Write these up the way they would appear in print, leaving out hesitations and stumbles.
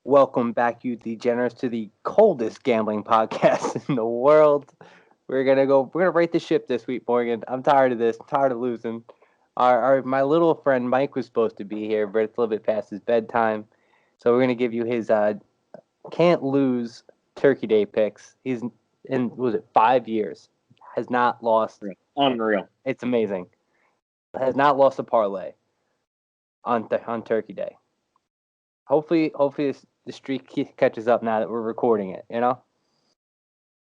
Welcome back, you degenerates, to the coldest gambling podcast in the world. We're gonna right the ship this week, Morgan. I'm tired of this. I'm tired of losing. My little friend Mike was supposed to be here, but it's a little bit past his bedtime. So we're gonna give you his can't lose Turkey Day picks. He's in, was it 5 years? Has not lost. Unreal. It's amazing. Has not lost a parlay on Turkey Day. Hopefully, the streak catches up now that we're recording it.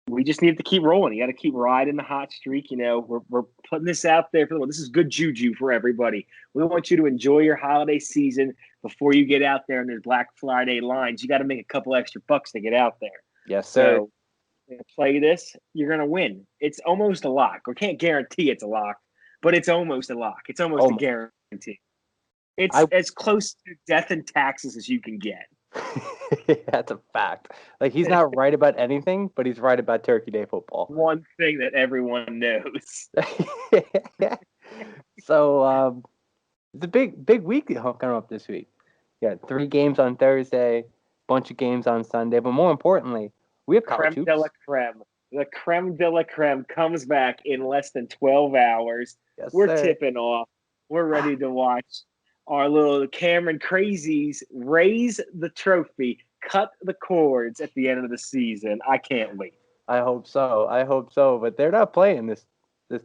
We just need to keep rolling. You got to keep riding the hot streak. We're putting this out there for this is good juju for everybody. We want you to enjoy your holiday season before you get out there and there's Black Friday lines. You got to make a couple extra bucks to get out there. Yes, sir. So play this, you're gonna win. It's almost a lock. We can't guarantee it's a lock, but it's almost a lock. It's almost a guarantee. It's as close to death and taxes as you can get. That's a fact. Like, he's not right about anything, but he's right about Turkey Day football. One thing that everyone knows. So, it's a big week coming up this week. Yeah, 3 games on Thursday, bunch of games on Sunday, but more importantly, we have college hoops. Creme de la creme. The creme de la creme comes back in less than 12 hours. Yes, We're sir. tipping off. We're ready to watch our little Cameron crazies raise the trophy, cut the cords at the end of the season. I can't wait. I hope so. But they're not playing this I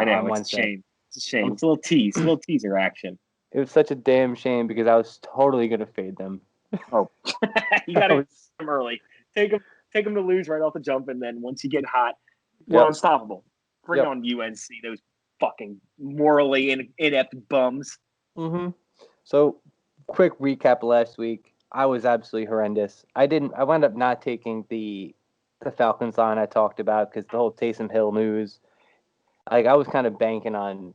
know, on it's Wednesday. a shame. It's a shame. It's a little teaser action. It was such a damn shame because I was totally gonna fade them. Oh, you got to them early. Take them to lose right off the jump, and then once you get hot, we're unstoppable. Bring on UNC, those fucking morally inept bums. Mm-hmm. So, quick recap last week. I was absolutely horrendous. I wound up not taking the Falcons line I talked about because the whole Taysom Hill news. Like, I was kind of banking on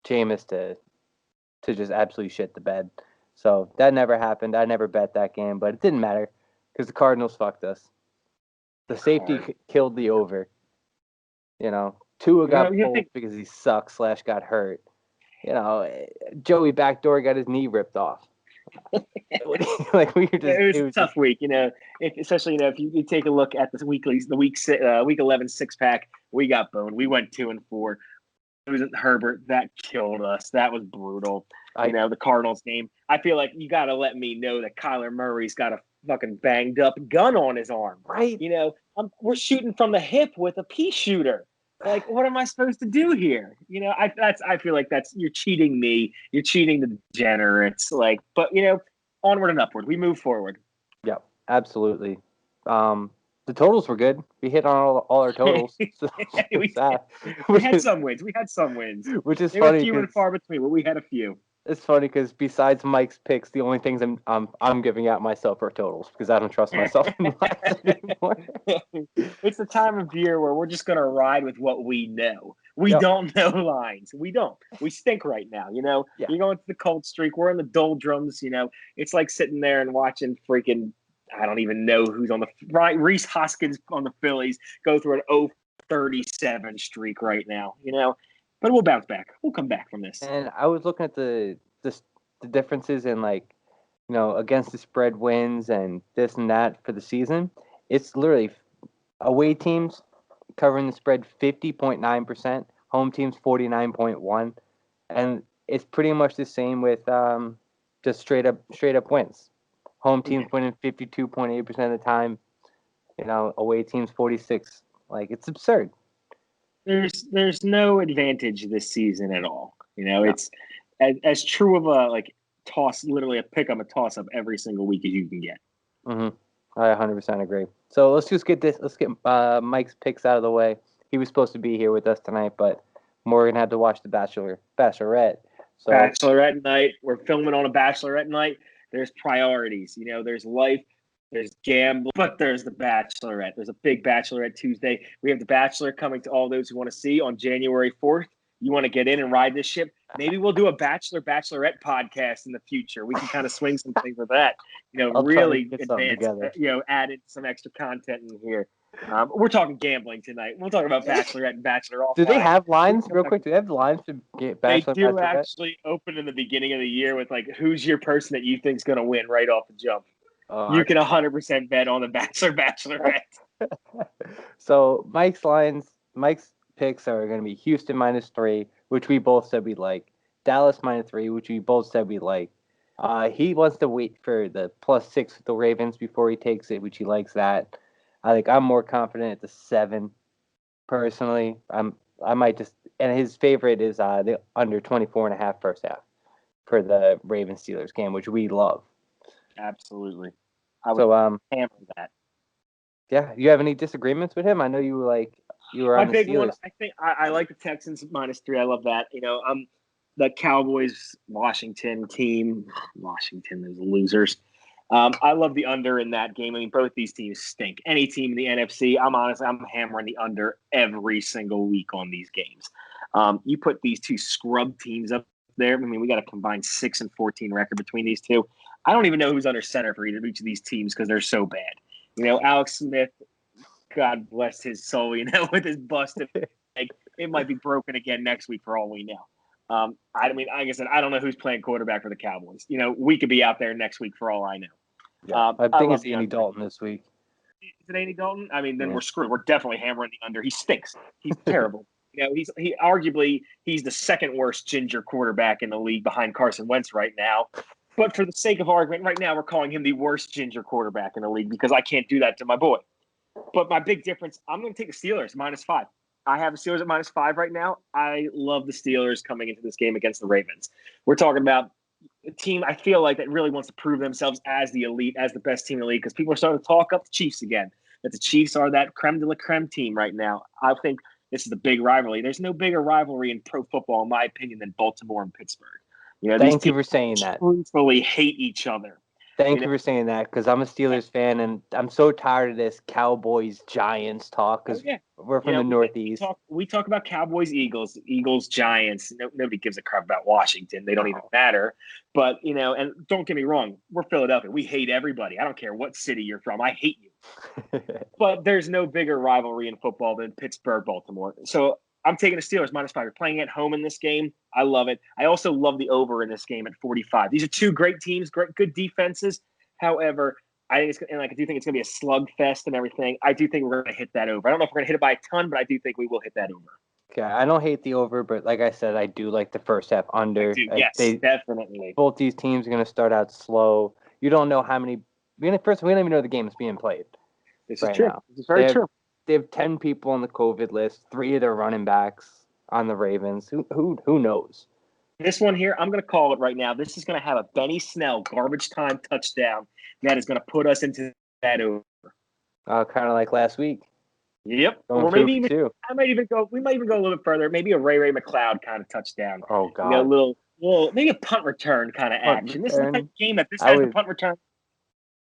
Jameis to just absolutely shit the bed. So that never happened. I never bet that game, but it didn't matter because the Cardinals fucked us. The safety killed the over. Tua got pulled because he sucks / got hurt. Joey Backdoor got his knee ripped off. It was a tough week, especially if you take a look at the week 11 6-pack. We got boned. We went 2-4. It was Herbert that killed us. That was brutal. The Cardinals game. I feel like you got to let me know that Kyler Murray's got a fucking banged up gun on his arm. Right. We're shooting from the hip with a pea shooter. Like, what am I supposed to do here? I feel like you're cheating me. You're cheating the degenerates. But onward and upward. We move forward. Yeah, absolutely. The totals were good. We hit on all our totals. we had some wins. Which is they funny. Were few and far between, but we had a few. It's funny because besides Mike's picks, the only things I'm giving out myself are totals because I don't trust myself anymore. It's the time of year where we're just gonna ride with what we know. We don't know lines. We don't. We stink right now. You're going to the cold streak. We're in the doldrums. It's like sitting there and watching freaking. I don't even know who's on the Reese Hoskins on the Phillies go through an 0-37 streak right now. But we'll bounce back. We'll come back from this. And I was looking at the differences in against the spread wins and this and that for the season. It's literally away teams covering the spread 50.9%, home teams 49.1%, and it's pretty much the same with just straight up wins. Home teams winning 52.8% of the time, away teams 46%. Like, it's absurd. There's no advantage this season at all. It's as true of a toss, literally a pick 'em, a toss up every single week as you can get. Mm-hmm. I 100% agree. So let's get Mike's picks out of the way. He was supposed to be here with us tonight, but Morgan had to watch the Bachelorette. So Bachelorette night. We're filming on a Bachelorette night. There's priorities. There's life. There's gambling, but there's the Bachelorette. There's a big Bachelorette Tuesday. We have the Bachelor coming to all those who want to see on January 4th. You want to get in and ride this ship? Maybe we'll do a Bachelorette podcast in the future. We can kind of swing some things with that. Really advance. Add in some extra content in here. We're talking gambling tonight. We'll talk about Bachelorette and Bachelor. Do they have lines, real quick? Do they have lines to get Bachelor? They do Bachelorette? actually open in the beginning of the year with who's your person that you think's going to win right off the jump. You can 100% bet on the Bachelor Bachelorette. So Mike's picks are going to be Houston -3, which we both said we like. Dallas -3, which we both said we like. He wants to wait for the +6 with the Ravens before he takes it, which he likes that. I'm more confident at the 7. Personally, I might just, and his favorite is the under 24.5 first half for the Ravens Steelers game, which we love. Absolutely, I would hammer that. Yeah, you have any disagreements with him? I know you were on My the big Steelers. one, I think I like the Texans -3. I love that. The Cowboys Washington team. Washington, those losers. I love the under in that game. I mean, both these teams stink. Any team in the NFC, I'm hammering the under every single week on these games. You put these two scrub teams up there. I mean, we got a combined 6-14 record between these two. I don't even know who's under center for each of these teams because they're so bad. Alex Smith, God bless his soul, with his busted leg, it might be broken again next week for all we know. Like I said, I don't know who's playing quarterback for the Cowboys. We could be out there next week for all I know. Yeah, I think it's Andy Dalton this week. Is it Andy Dalton? I mean, then we're screwed. We're definitely hammering the under. He stinks. He's terrible. He arguably he's the second worst ginger quarterback in the league behind Carson Wentz right now. But for the sake of argument, right now we're calling him the worst ginger quarterback in the league because I can't do that to my boy. But my big difference, I'm going to take the Steelers -5. I have the Steelers at -5 right now. I love the Steelers coming into this game against the Ravens. We're talking about a team I feel like that really wants to prove themselves as the elite, as the best team in the league, because people are starting to talk up the Chiefs again, that the Chiefs are that creme de la creme team right now. I think this is a big rivalry. There's no bigger rivalry in pro football, in my opinion, than Baltimore and Pittsburgh. Thank you for saying that. Truthfully hate each other. Thank you for saying that, because I'm a Steelers fan, and I'm so tired of this Cowboys-Giants talk, because we're from the Northeast. We talk about Cowboys, Eagles, Giants. Nobody gives a crap about Washington. They don't even matter. But, and don't get me wrong, we're Philadelphia. We hate everybody. I don't care what city you're from. I hate you. But there's no bigger rivalry in football than Pittsburgh-Baltimore. So I'm taking the Steelers -5. We're playing at home in this game. I love it. I also love the over in this game at 45. These are two great teams, good defenses. However, I do think it's going to be a slugfest and everything. I do think we're going to hit that over. I don't know if we're going to hit it by a ton, but I do think we will hit that over. Okay, I don't hate the over, but like I said, I do like the first half under. Yes, definitely. Both these teams are going to start out slow. You don't know how many. First, we don't even know the game is being played. This is true. This is very true. They have 10 people on the COVID list, 3 of their running backs on the Ravens. Who knows? This one here, I'm going to call it right now. This is going to have a Benny Snell garbage time touchdown that is going to put us into that over. Kind of like last week. Yep. Or maybe even we might even go a little bit further. Maybe a Ray McLeod kind of touchdown. Oh God. A little maybe a punt return kind of action. This is the type of game that this has a punt return.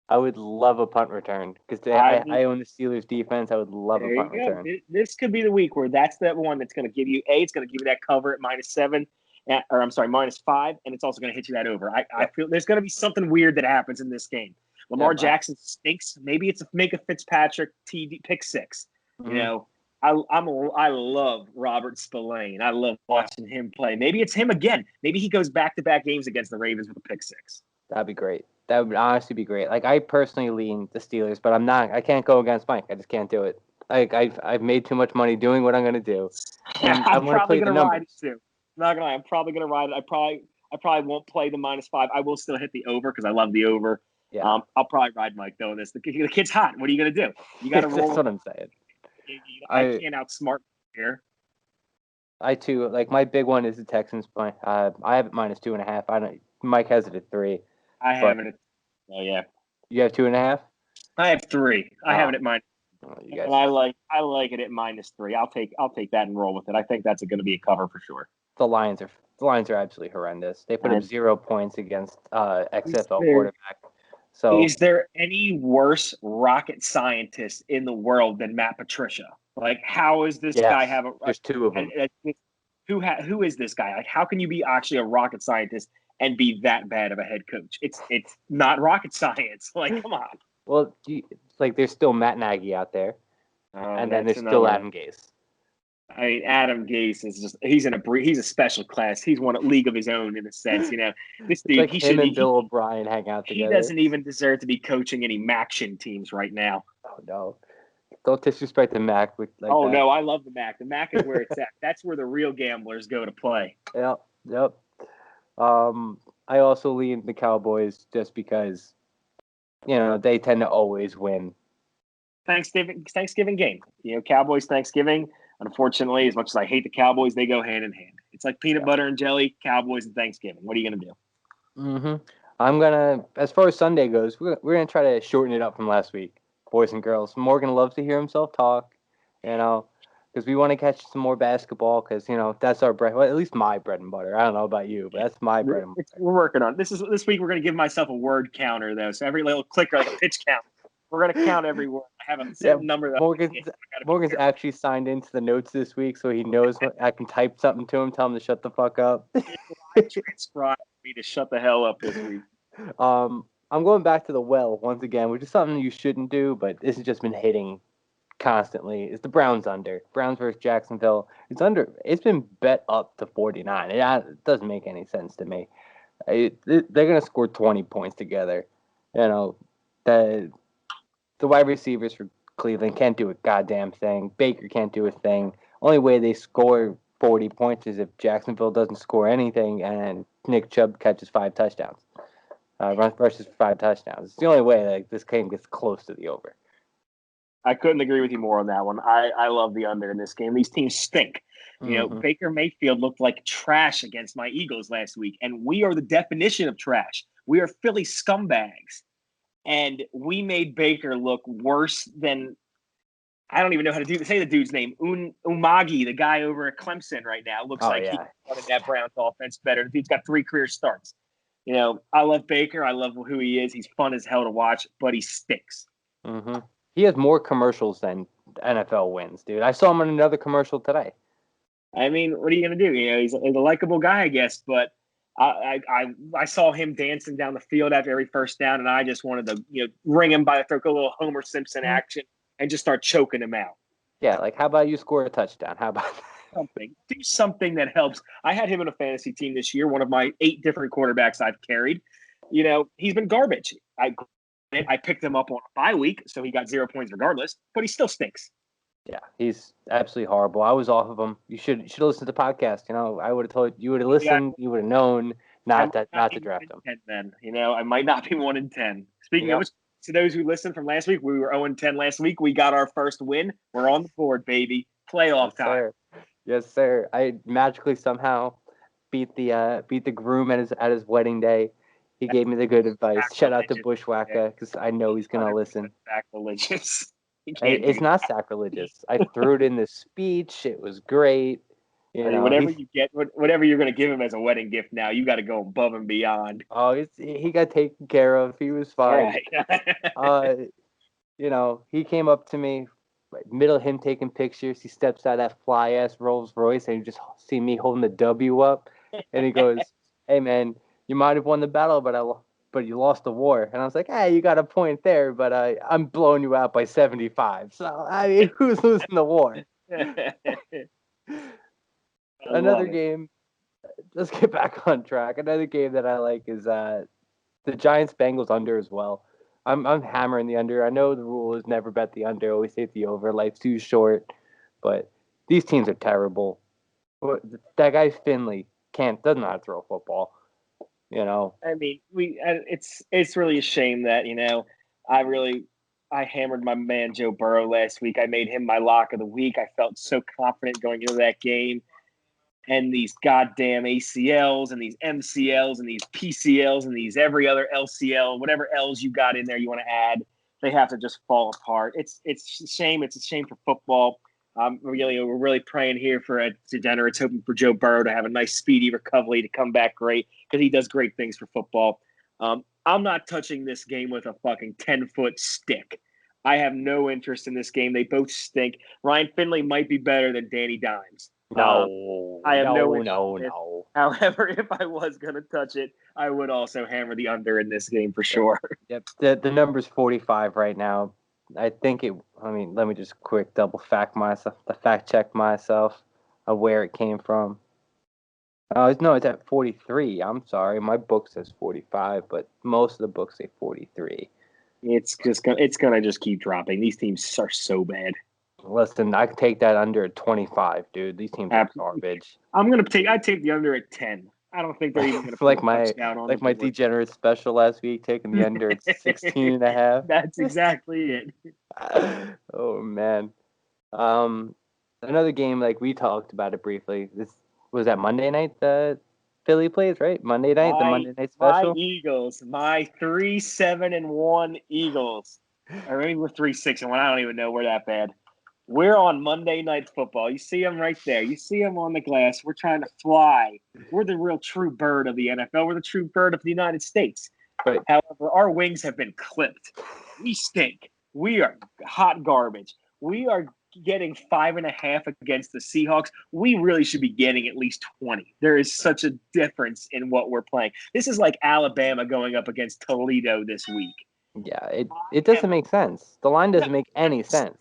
I would love a punt return because I own the Steelers defense. I would love a punt return. This could be the week where that's that one that's going to give you it's going to give you that cover at -7, -5, and it's also going to hit you that over. I feel there's going to be something weird that happens in this game. Lamar Jackson stinks. Maybe it's a Fitzpatrick TD pick 6. Mm-hmm. I love Robert Spillane. I love watching him play. Maybe it's him again. Maybe he goes back-to-back games against the Ravens with a pick 6. That'd be great. That would honestly be great. Like I personally lean the Steelers, but I can't go against Mike. I just can't do it. Like I've made too much money doing what I'm gonna do. I'm probably gonna ride it too. I'm not gonna lie. I'm probably gonna ride it. I probably won't play the -5. I will still hit the over because I love the over. Yeah. I'll probably ride Mike though. The kid's hot. What are you gonna do? You gotta roll. That's what I'm saying. I can't outsmart here. I too like my big one is the Texans play. I have it -2.5. Mike has it at 3. I have it. Oh yeah. You have 2.5. I have 3. I have it at -. You guys. And I like it at -3. I'll take that and roll with it. I think that's going to be a cover for sure. The Lions are absolutely horrendous. They put up 0 points against XFL quarterback. So is there any worse rocket scientist in the world than Matt Patricia? Like, how is this guy have a? There's 2 of them. Who is this guy? Like, how can you be actually a rocket scientist and be that bad of a head coach? It's not rocket science. Like, come on. Well, it's like there's still Matt Nagy out there, and then there's still Adam Gase. I mean, Adam Gase is just—he's a special class. He's one league of his own in a sense. This It's dude, like him and Bill O'Brien hang out he together. doesn't even deserve to be coaching any MACtion teams right now. Oh no! Don't disrespect the Mac like Oh that. no, I love the MAC. The MAC is where it's at. That's where the real gamblers go to play. Yep. I also lean the Cowboys just because they tend to always win. Thanksgiving game. Cowboys Thanksgiving. Unfortunately, as much as I hate the Cowboys, they go hand in hand. It's like peanut butter and jelly, Cowboys and Thanksgiving. What are you gonna do? Mm-hmm. As far as Sunday goes, we're gonna try to shorten it up from last week, boys and girls. Morgan loves to hear himself talk, because we want to catch some more basketball. Because that's our bread. Well, at least my bread and butter. I don't know about you, but that's my bread and butter. We're working on this week. We're gonna give myself a word counter though. So every little clicker, like a pitch count. We're gonna count every word. I have a set number. That Morgan's actually signed into the notes this week, so he knows I can type something to him, tell him to shut the fuck up. Transcribe me to shut the hell up this week. I'm going back to the well once again, which is something you shouldn't do, but this has just been hitting constantly. It's the Browns under. Browns versus Jacksonville. It's under. It's been bet up to 49. It doesn't make any sense to me. They're gonna score 20 points together. The wide receivers for Cleveland can't do a goddamn thing. Baker can't do a thing. Only way they score 40 points is if Jacksonville doesn't score anything and Nick Chubb catches 5 touchdowns. Rushes for 5 touchdowns. It's the only way this game gets close to the over. I couldn't agree with you more on that one. I love the under in this game. These teams stink. Baker Mayfield looked like trash against my Eagles last week, and we are the definition of trash. We are Philly scumbags. And we made Baker look worse than I don't even know how to say the dude's name. Umagi, the guy over at Clemson right now, looks like he's running that Browns offense better. The dude's got 3 career starts. I love Baker. I love who he is. He's fun as hell to watch, but he stinks. Mm-hmm. He has more commercials than NFL wins, dude. I saw him in another commercial today. I mean, what are you going to do? He's a likable guy, I guess, but I saw him dancing down the field after every first down, and I just wanted to ring him by the throat, go a little Homer Simpson action, and just start choking him out. Yeah, like how about you score a touchdown? How about something? Do something that helps. I had him in a fantasy team this year, one of my 8 different quarterbacks I've carried. He's been garbage. I picked him up on a bye week, so he got 0 points regardless, but he still stinks. Yeah, he's absolutely horrible. I was off of him. You should listen to the podcast. I would have told you would have listened. You would have known not to draft him. 10 then, I might not be 1 in 10. Speaking of which, to those who listened from last week, we were 0-10 last week. We got our first win. We're on the board, baby. Playoff time. Sir. Yes, sir. I magically somehow beat the groom at his wedding day. He gave me the good advice. Shout out to Bushwhacker because I know he's gonna listen. Sacrilegious. It's not sacrilegious. I threw it in the speech. It was great. Whatever you get, whatever you're going to give him as a wedding gift now, you got to go above and beyond. Oh, he got taken care of. He was fine. Right. He came up to me, middle of him taking pictures. He steps out of that fly-ass Rolls Royce, and you just see me holding the W up. And he goes, "Hey, man, you might have won the battle, but you lost the war." And I was like, "Hey, you got a point there, but I'm blowing you out by 75. So, I mean, who's losing the war?" Another game, let's get back on track. Another game that I like is the Giants-Bengals under as well. I'm hammering the under. I know the rule is never bet the under, always take the over. Life's too short. But these teams are terrible. That guy Finley doesn't know how to throw a football. I mean, it's really a shame that I hammered my man Joe Burrow last week. I made him my lock of the week. I felt so confident going into that game. And these goddamn ACLs and these MCLs and these PCLs and these every other LCL, whatever L's you got in there you want to add, they have to just fall apart. It's a shame. It's a shame for football. We're really praying here for Degenerates, hoping for Joe Burrow to have a nice, speedy recovery to come back great because he does great things for football. I'm not touching this game with a fucking 10-foot stick. I have no interest in this game. They both stink. Ryan Finley might be better than Danny Dimes. I have no interest. However, if I was going to touch it, I would also hammer the under in this game for sure. Yep. The number's 45 right now. I think it. I mean, let me just quick fact check myself of where it came from. Oh no, it's at 43. I'm sorry, my book says 45, but most of the books say 43. It's gonna just keep dropping. These teams are so bad. Listen, I can take that under at 25, dude. These teams are garbage. I'd take the under at 10. I don't think they're even gonna put like a my touchdown on like the my board. degenerate special last week, taking the under at 16 and a half. That's exactly it. Oh man. Um, Another game like we talked about it briefly. This was that Monday night the Philly plays, right? Monday night, the My Monday night my special. Eagles, my 3-7-1 Eagles. Or maybe we're 3-6-1. I don't even know. We're that bad. We're on Monday Night Football. You see them right there. You see them on the glass. We're trying to fly. We're the real true bird of the NFL. We're the true bird of the United States. But However, our wings have been clipped. We stink. We are hot garbage. We are getting 5.5 against the Seahawks. We really should be getting at least 20. There is such a difference in what we're playing. This is like Alabama going up against Toledo this week. yeah, it doesn't make sense. The line doesn't make any sense.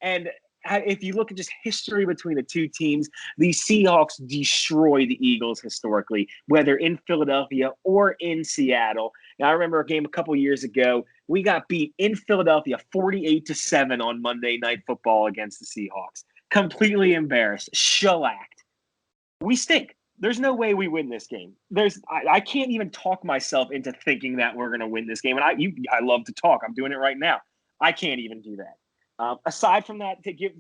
And if you look at just history between the two teams, the Seahawks destroy the Eagles historically, whether in Philadelphia or in Seattle. Now, I remember a game a couple years ago. We got beat in Philadelphia 48-7 on Monday Night Football against the Seahawks. Completely embarrassed, shellacked. We stink. There's no way we win this game. I can't even talk myself into thinking that we're going to win this game. And I love to talk. I'm doing it right now. I can't even do that. Aside from that, take the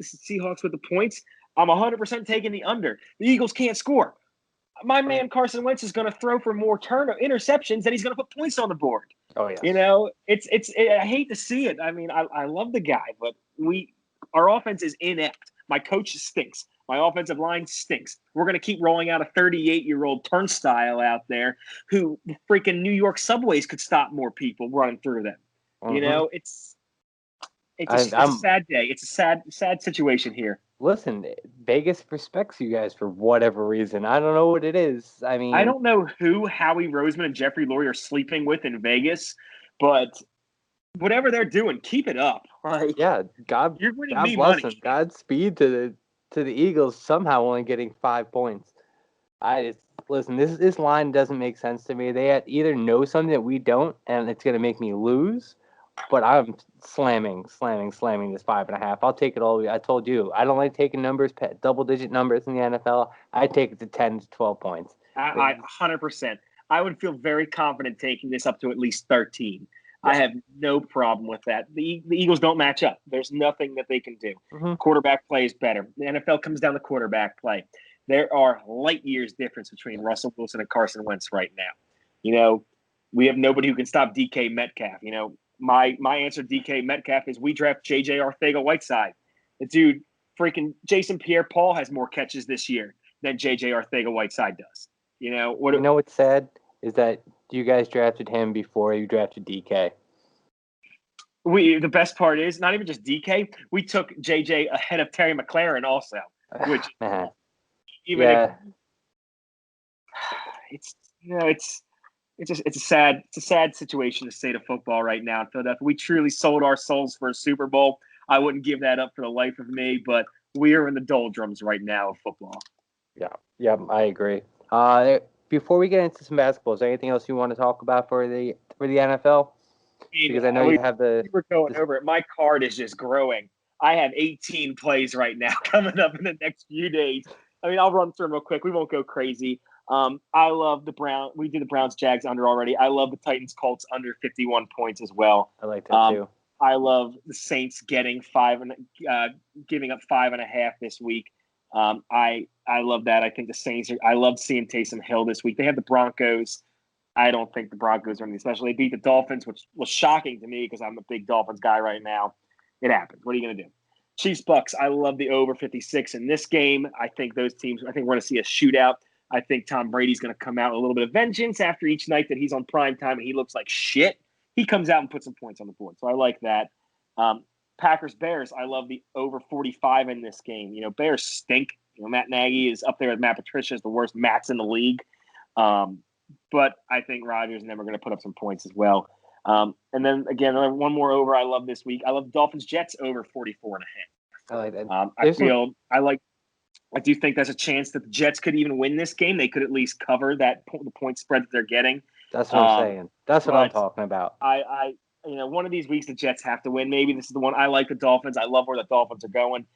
Seahawks with the points. I'm 100% taking the under. The Eagles can't score. My man Carson Wentz is going to throw for more interceptions than he's going to put points on the board. Oh yeah. I hate to see it. I mean, I love the guy, but our offense is inept. My coach stinks. My offensive line stinks. We're going to keep rolling out a 38-year-old turnstile out there who freaking New York subways could stop more people running through them. Mm-hmm. It's a sad day. It's a sad situation here. Listen, Vegas respects you guys for whatever reason. I don't know what it is. I mean, I don't know who Howie Roseman and Jeffrey Lurie are sleeping with in Vegas, but whatever they're doing, keep it up. Yeah, You're winning God me bless money. them. Godspeed to the Eagles somehow only getting 5 points. Listen. This line doesn't make sense to me. They either know something that we don't, and it's going to make me lose. But I'm slamming this 5.5. I'll take it all. I told you I don't like taking numbers, double-digit numbers in the NFL. I take it to 10 to 12 points. I 100%. I would feel very confident taking this up to at least 13. Yeah. I have no problem with that. The Eagles don't match up. There's nothing that they can do. Mm-hmm. Quarterback play is better. The NFL comes down to quarterback play. There are light years difference between Russell Wilson and Carson Wentz right now. We have nobody who can stop DK Metcalf. My answer to DK Metcalf is we draft J.J. Arcega-Whiteside. The dude, freaking Jason Pierre-Paul has more catches this year than J.J. Arcega-Whiteside does. What's sad is that you guys drafted him before you drafted DK. The best part is not even just DK. We took JJ ahead of Terry McLaurin also, which it's a sad situation to state of football right now in Philadelphia. We truly sold our souls for a Super Bowl. I wouldn't give that up for the life of me, but we are in the doldrums right now of football. Yeah, I agree. Before we get into some basketball, is there anything else you want to talk about for the NFL? Because I know you have we're going over it. My card is just growing. I have 18 plays right now coming up in the next few days. I mean, I'll run through them real quick. We won't go crazy. I love the Browns. We did the Browns Jags under already. I love the Titans Colts under 51 points as well. I like that too. I love the Saints giving up 5.5 this week. I love that. I think the Saints I love seeing Taysom Hill this week. They have the Broncos. I don't think the Broncos are anything special. They beat the Dolphins, which was shocking to me because I'm a big Dolphins guy right now. It happens. What are you going to do? Chiefs Bucks. I love the over 56 in this game. I think those teams. I think we're going to see a shootout. I think Tom Brady's going to come out with a little bit of vengeance after each night that he's on prime time and he looks like shit. He comes out and puts some points on the board. So I like that. Packers Bears. I love the over 45 in this game. Bears stink. Matt Nagy is up there with Matt Patricia as the worst Matts in the league. But I think Rodgers and them are going to put up some points as well. And then again, one more over I love this week. I love Dolphins Jets over 44.5. I like that. I do think there's a chance that the Jets could even win this game. They could at least cover the point spread that they're getting. That's what I'm saying. That's what I'm talking about. One of these weeks the Jets have to win. Maybe this is the one. I like the Dolphins. I love where the Dolphins are going.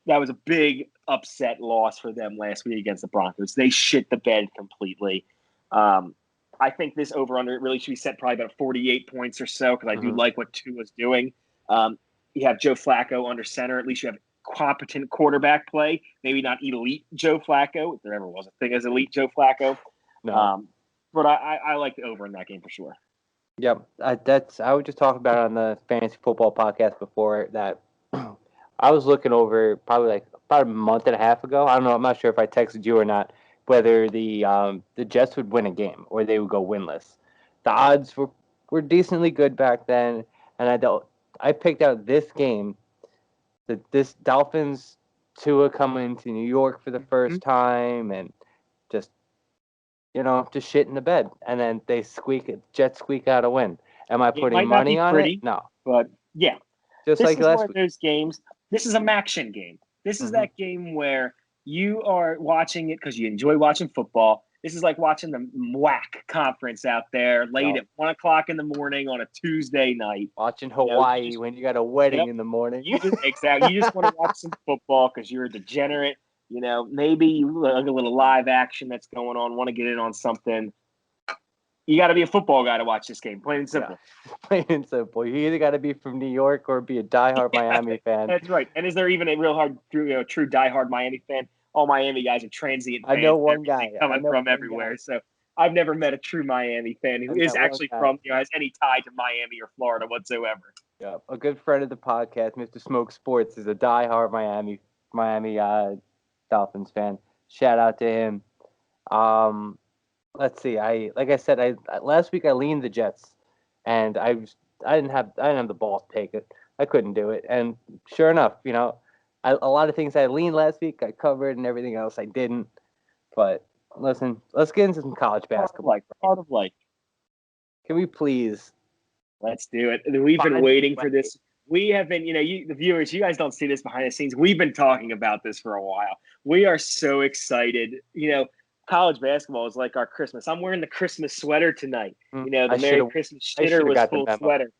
That was a big upset loss for them last week against the Broncos. They shit the bed completely. I think this over-under really should be set probably about 48 points or so because I do like what Tua's doing. You have Joe Flacco under center. At least you have competent quarterback play. Maybe not elite Joe Flacco, if there ever was a thing as elite Joe Flacco. No. But I like the over in that game for sure. Yep. I was just talking about it on the fantasy football podcast before that I was looking over probably like about a month and a half ago. I don't know. I'm not sure if I texted you or not, whether the Jets would win a game or they would go winless. The odds were decently good back then, and I picked out this game, this Dolphins Tua coming to New York for the first time, and just shit in the bed, and then Jets squeak out a win. Am I putting money on it? No, but yeah, just this like is last one week. of those games. This is a Maction game. This is that game where you are watching it because you enjoy watching football. This is like watching the WAC conference out there late at 1 o'clock in the morning on a Tuesday night. Watching Hawaii when you got a wedding in the morning. You just want to watch some football because you're a degenerate. Maybe you like a little live action that's going on, want to get in on something. You got to be a football guy to watch this game, plain and simple. Yeah. Plain and simple. You either got to be from New York or be a diehard Miami fan. That's right. And is there even a real true diehard Miami fan? All Miami guys are transient fans. I know one guy coming from everywhere. So I've never met a true Miami fan who is actually has any tie to Miami or Florida whatsoever. Yeah, a good friend of the podcast, Mr. Smoke Sports, is a diehard Miami Dolphins fan. Shout out to him. Let's see. Like I said, last week I leaned the Jets, and I didn't have the balls to take it. I couldn't do it, and sure enough, a lot of things I leaned last week I covered, and everything else I didn't. But listen, let's get into some college basketball. Part of life. Can we please? Let's do it. We've been waiting for this. We have been, the viewers, you guys don't see this behind the scenes. We've been talking about this for a while. We are so excited. College basketball is like our Christmas. I'm wearing the Christmas sweater tonight. The Merry Christmas shitter was full sweater.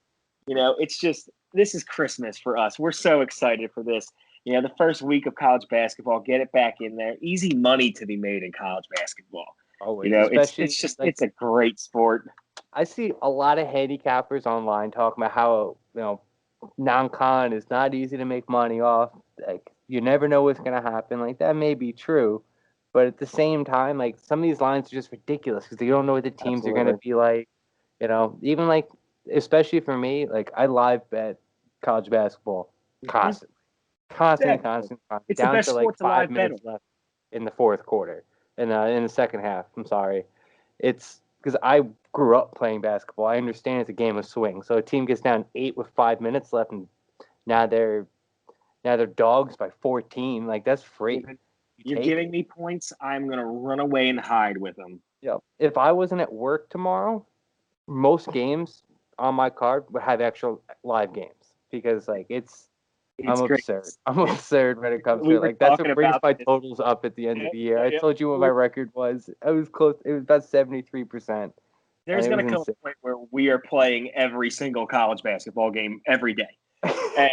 It's just, this is Christmas for us. We're so excited for this. The first week of college basketball, get it back in there. Easy money to be made in college basketball. Always. It's a great sport. I see a lot of handicappers online talking about how, non-con is not easy to make money off. Like, you never know what's going to happen. Like, that may be true. But at the same time, like, some of these lines are just ridiculous because you don't know what the teams are going to be like. Even like, especially for me, like, I live bet college basketball constantly. Constantly. It's down the best to like sport to 5 live bet minutes left in the fourth quarter. In the second half, I'm sorry. It's because I grew up playing basketball. I understand it's a game of swing. So a team gets down 8 with 5 minutes left, and now they're dogs by 14. Like, that's free. You're giving me points. I'm gonna run away and hide with them. Yeah. If I wasn't at work tomorrow, most games on my card would have actual live games because like I'm absurd. I'm absurd when it comes to it. Like, that's what brings my totals up at the end of the year. I told you what my record was. I was close. It was about 73%. There's going to come a point where we are playing every single college basketball game every day.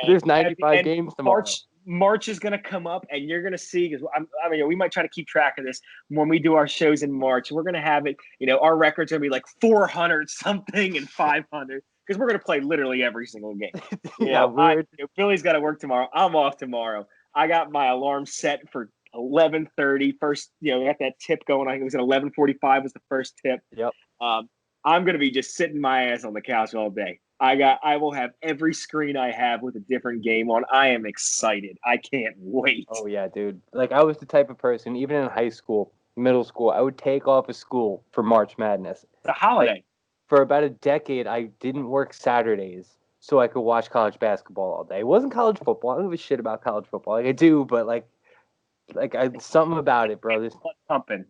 There's 95 games tomorrow. March is going to come up, and you're going to see, because we might try to keep track of this when we do our shows in March. We're going to have it, our record's going to be like 400 something and 500, because we're going to play literally every single game. Billy's got to work tomorrow. I'm off tomorrow. I got my alarm set for 11:30. First, we got that tip going. I think it was at 11:45 was the first tip. Yep. I'm going to be just sitting my ass on the couch all day. I will have every screen I have with a different game on. I am excited. I can't wait. Oh yeah, dude. Like, I was the type of person, even in high school, middle school, I would take off of school for March Madness. It's a holiday. Like, for about a decade, I didn't work Saturdays so I could watch college basketball all day. It wasn't college football. I don't give a shit about college football. Like, I do, but like something about it, bro. Pumping.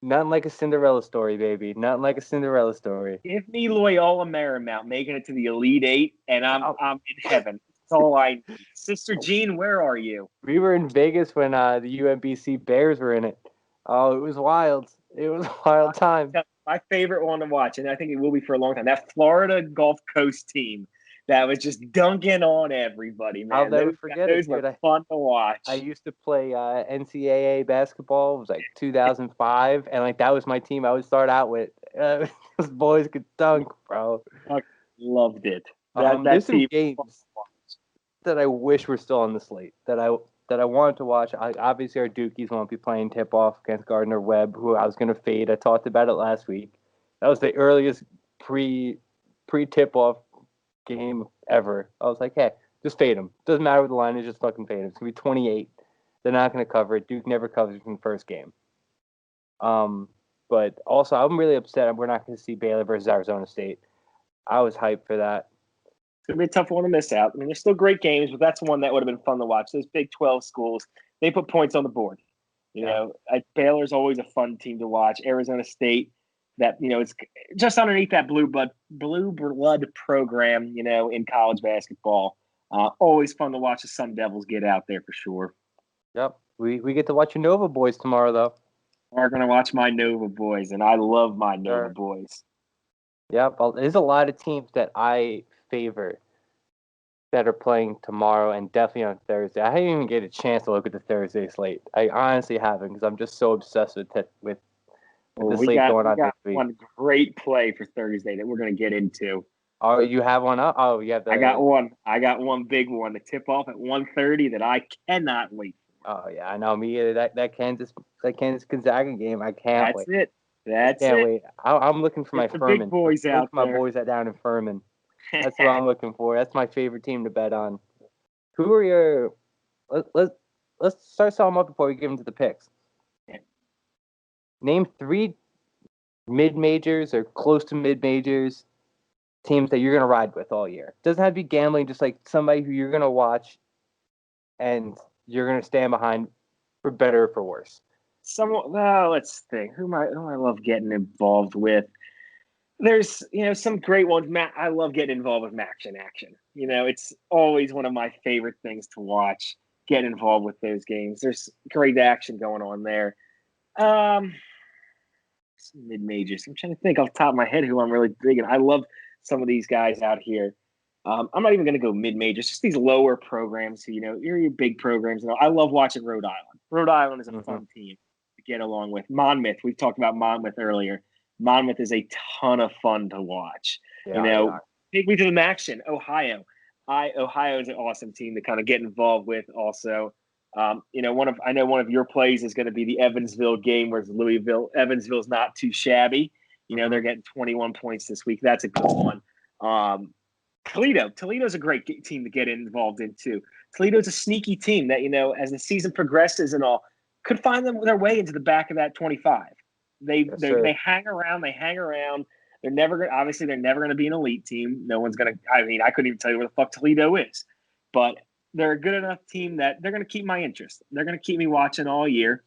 Nothing like a Cinderella story, baby. Nothing like a Cinderella story. Give me Loyola Marymount making it to the Elite Eight, and Oh, I'm in heaven. That's all I need. Sister Jean, where are you? we were in Vegas when the UMBC Bears were in it. Oh, it was wild. It was a wild time. My favorite one to watch, and I think it will be for a long time. That Florida Gulf Coast team that was just dunking on everybody, I'll man. never forget it, Those dude. were fun to I watch. used to play NCAA basketball. It was like 2005, and like that was my team I would start out with. Those boys could dunk, bro. I loved it. That There's that some team. games that I wish were still on the slate that I wanted to watch. Obviously, our Dukies won't be playing tip off against Gardner Webb, who I was going to fade. I talked about it last week. That was the earliest pre tip off game ever. I was like, hey, just fade them. Doesn't matter what the line is, just fucking fade them. It's gonna be 28. They're not going to cover it. Duke never covers from the first game. But also, I'm really upset we're not going to see Baylor versus Arizona State. I was hyped for that. It's gonna be a tough one to miss out. I mean, there's still great games, but that's one that would have been fun to watch. Those Big 12 schools, they put points on the board. Baylor's always a fun team to watch. Arizona State, it's just underneath that blue blood program, in college basketball. Always fun to watch the Sun Devils get out there for sure. Yep. We get to watch your Nova boys tomorrow, though. We're gonna watch my Nova boys, and I love my Nova boys. Yep. Well, there's a lot of teams that I favor that are playing tomorrow and definitely on Thursday. I didn't even get a chance to look at the Thursday slate. I honestly haven't because I'm just so obsessed with the slate going on next week. One great play for Thursday that we're going to get into. Oh, you have one up? Oh, you have I got one big one to tip off at 1:30 that I cannot wait for. Oh yeah, I know me either. That Kansas Gonzaga game. I can't wait. That's can't it. wait. I'm looking for my Furman. Big boys out my there. boys down in Furman. That's what I'm looking for. That's my favorite team to bet on. Who are your? Let's start some up before we get into the picks. Yeah. Name 3 mid majors or close to mid majors teams that you're gonna ride with all year. Doesn't have to be gambling. Just like somebody who you're gonna watch, and you're gonna stand behind, for better or for worse. Let's think. Who I love getting involved with. There's some great ones. I love getting involved with action. It's always one of my favorite things to watch. Get involved with those games. There's great action going on there. Mid majors. I'm trying to think off the top of my head who I'm really digging. I love some of these guys out here. I'm not even going to go mid majors. Just these lower programs. You're your big programs. I love watching Rhode Island. Rhode Island is a fun team to get along with. Monmouth. We've talked about Monmouth earlier. Monmouth is a ton of fun to watch. Take me to the action. Ohio. Ohio is an awesome team to kind of get involved with. Also, I know one of your plays is going to be the Evansville game, where Louisville. Evansville's not too shabby. They're getting 21 points this week. That's a good one. Toledo's a great team to get involved in too. Toledo's a sneaky team that as the season progresses and all, could find their way into the back of that 25. They hang around. They're never going to be an elite team. No one's going to. I mean, I couldn't even tell you where the fuck Toledo is, but they're a good enough team that they're going to keep my interest. They're going to keep me watching all year.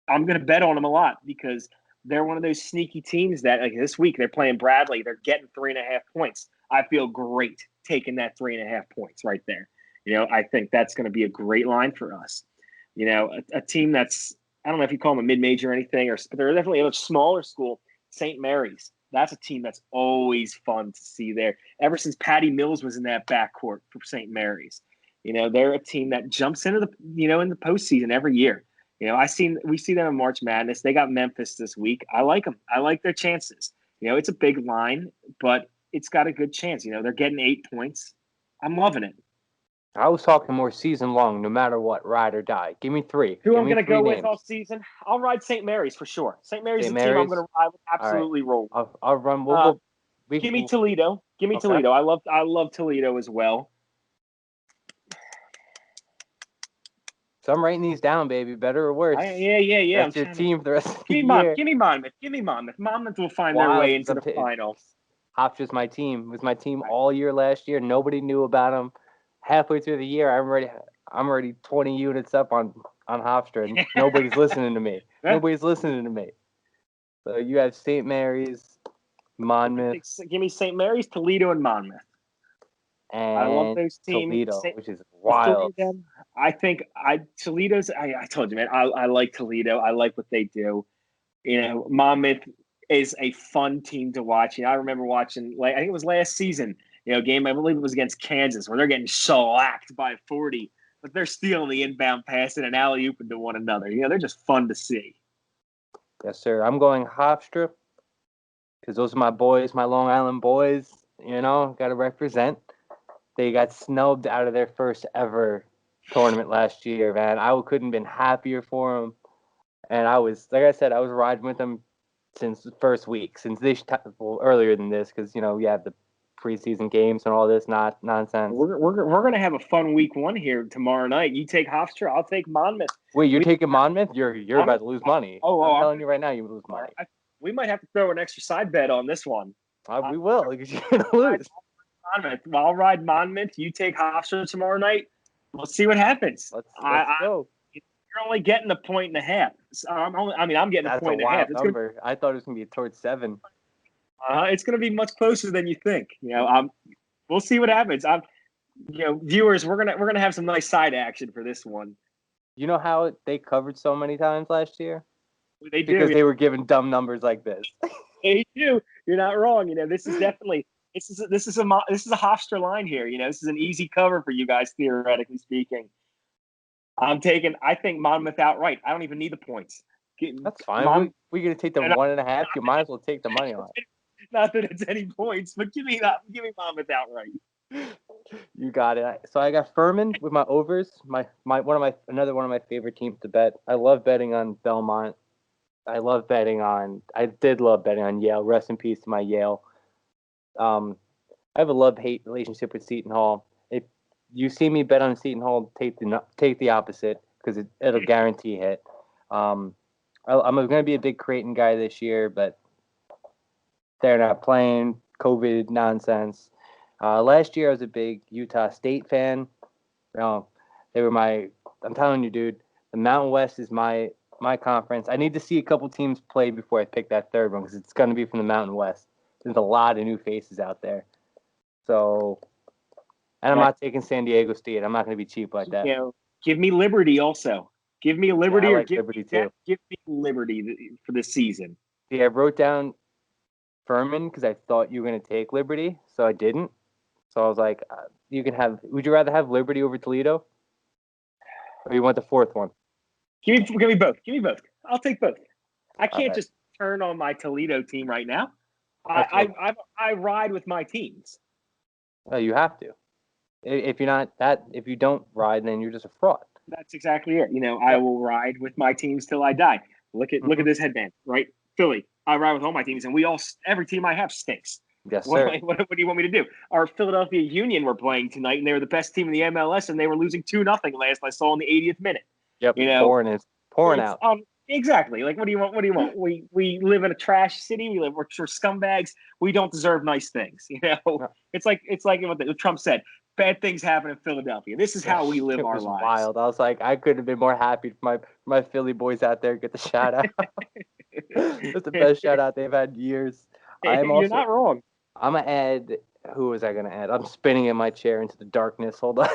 I'm going to bet on them a lot because they're one of those sneaky teams that, like this week, they're playing Bradley. They're getting 3.5 points. I feel great taking that 3.5 points right there. I think that's going to be a great line for us. A team that's, I don't know if you call them a mid-major or anything, but they're definitely a smaller school, St. Mary's. That's a team that's always fun to see there. Ever since Patty Mills was in that backcourt for St. Mary's, they're a team that jumps into in the postseason every year. We see them in March Madness. They got Memphis this week. I like them. I like their chances. It's a big line, but it's got a good chance. They're getting 8 points. I'm loving it. I was talking more season long, no matter what, ride or die. Give me 3. Who I'm going to go with all season? I'll ride St. Mary's for sure. St. Mary's is a team I'm going to ride with. Absolutely roll. I'll run. Give me Toledo. Give me Toledo. I love Toledo as well. So I'm writing these down, baby. Better or worse? Yeah. That's your team for the rest of the year. Give me Monmouth. Monmouth will find their way into the final. Hop's my team. It was my team all year last year. Nobody knew about him. Halfway through the year, I'm already 20 units up on Hofstra, and nobody's listening to me. Nobody's listening to me. So you have St. Mary's, Monmouth, Give me St. Mary's, Toledo, and Monmouth. I love and those teams. Toledo, which is The three wild. of them. I think Toledo's. I told you, man. I like Toledo. I like what they do. Monmouth is a fun team to watch. I remember watching. I think it was last season. Game I believe it was against Kansas, where they're getting shellacked by 40, but they're stealing the inbound pass and an alley oop into one another. They're just fun to see. Yes, sir. I'm going Hofstra because those are my boys, my Long Island boys. Got to represent. They got snubbed out of their first ever tournament last year, man. I couldn't have been happier for them. And I was, like I said, I was riding with them since the first week, earlier than this, because we have the preseason games and all this nonsense. We're gonna have a fun week one here tomorrow night. You take Hofstra, I'll take Monmouth. Wait, you're taking Monmouth? You're about to lose money. I'm telling you right now, you lose money. We might have to throw an extra side bet on this one. We will, because you're gonna lose. Monmouth. I'll ride Monmouth. You take Hofstra tomorrow night. Let's see what happens. Let's go. You're only getting a point and a half. I'm getting a point and a half. That's a wild number. I thought it was going to be towards 7. It's going to be much closer than you think. We'll see what happens. Viewers, we're gonna have some nice side action for this one. You know how they covered so many times last year? They do because they were given dumb numbers like this. They do. You're not wrong. This is definitely this is a Hofstra line here. This is an easy cover for you guys, theoretically speaking. I think Monmouth outright. I don't even need the points. That's fine. We're going to take the 1.5. You might as well take the money on it. Not that it's any points, but give me Monmouth outright. You got it. So I got Furman with my overs. Another one of my favorite teams to bet. I love betting on Belmont. I did love betting on Yale. Rest in peace to my Yale. I have a love-hate relationship with Seton Hall. If you see me bet on Seton Hall, take the opposite because it'll guarantee hit. I'm going to be a big Creighton guy this year, but they're not playing. COVID nonsense. Last year I was a big Utah State fan. They were I'm telling you, dude, the Mountain West is my conference. I need to see a couple teams play before I pick that third one because it's going to be from the Mountain West. There's a lot of new faces out there. So, and I'm not taking San Diego State. I'm not going to be cheap like that. Give me Liberty also. Give me Liberty I like Liberty too. Give me Liberty for this season. Yeah, I wrote down Furman because I thought you were going to take Liberty, so I didn't. So I was like, would you rather have Liberty over Toledo? Or you want the fourth one? Give me both. Give me both. I'll take both. I can't just turn on my Toledo team right now. I ride with my teams. Oh, you have to. If you don't ride, then you're just a fraud. That's exactly it. I will ride with my teams till I die. Look at this headband, right? Philly. I ride with all my teams, and every team I have stinks. Yes, sir. What do you want me to do? Our Philadelphia Union were playing tonight, and they were the best team in the MLS, and they were losing 2-0 last I saw in the 80th minute. Yep, pouring out. Exactly. What do you want? What do you want? We live in a trash city. We're scumbags. We don't deserve nice things. No. It's like what Trump said. Bad things happen in Philadelphia. This is how we live our lives. Wild. I was like, I couldn't have been more happy for my Philly boys out there get the shout out. It's the best shout out they've had in years. You're not wrong. I'm gonna add. Who was I gonna add? I'm spinning in my chair into the darkness. Hold on.